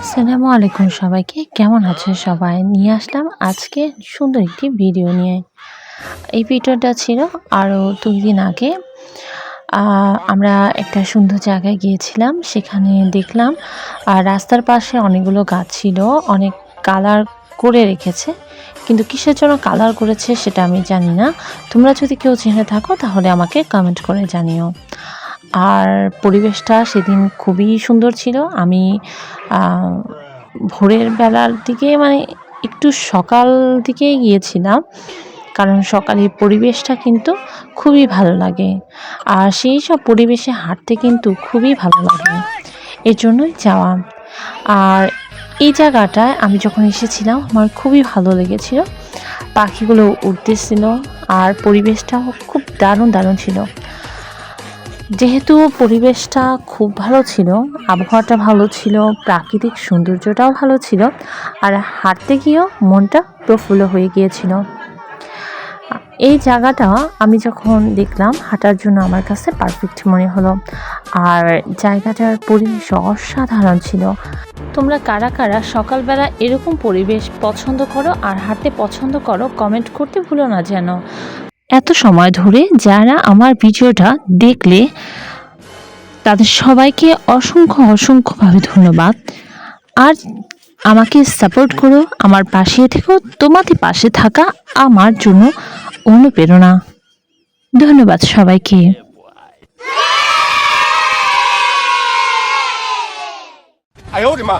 আসসালামু আলাইকুম সবাইকে, কেমন আছে সবাই? নিয়ে আসলাম আজকে সুন্দর একটি ভিডিও নিয়ে। এই ভিডিওটা ছিল আরও 2 দিন আগে। আমরা একটা সুন্দর জায়গায় গিয়েছিলাম, সেখানে দেখলাম রাস্তার পাশে অনেকগুলো গাছ ছিল, অনেক কালার করে রেখেছে, কিন্তু কিসের জন্য কালার করেছে সেটা আমি জানি না। তোমরা যদি কেউ জেনে থাকো তাহলে আমাকে কমেন্ট করে জানিও। আর পরিবেশটা সেদিন খুবই সুন্দর ছিল। আমি ভোরের বেলার দিকে মানে একটু সকাল দিকেই গিয়েছিলাম, কারণ সকালের পরিবেশটা কিন্তু খুবই ভালো লাগে, আর সেই সব পরিবেশে হাঁটতে কিন্তু খুবই ভালো লাগে, এর জন্যই যাওয়া। আর এই জায়গাটায় আমি যখন এসেছিলাম আমার খুবই ভালো লেগেছিল, পাখিগুলো উড়তেছিল আর পরিবেশটাও খুব দারুণ দারুণ ছিল। যেহেতু পরিবেশটা খুব ভালো ছিল, আবহাওয়াটা ভালো ছিল, প্রাকৃতিক সৌন্দর্যটাও ভালো ছিল, আর হাঁটতে গিয়েও মনটা প্রফুল্ল হয়ে গিয়েছিল। এই জায়গাটা আমি যখন দেখলাম হাঁটার জন্য আমার কাছে পারফেক্ট মনে হলো, আর জায়গাটার পরিবেশ অসাধারণ ছিল। তোমরা কারা কারা সকালবেলা এরকম পরিবেশ পছন্দ করো আর হাঁটতে পছন্দ করো কমেন্ট করতে ভুলো না যেন। এত সময় ধরে যারা আমার ভিডিওটা দেখলে তাদের সবাইকে অসংখ্য অসংখ্যভাবে ধন্যবাদ। আর আমাকে সাপোর্ট করো, আমার পাশে থেকো, তোমাদের পাশে থাকা আমার জন্য অনুপ্রেরণা। ধন্যবাদ সবাইকে।哎呦我的妈！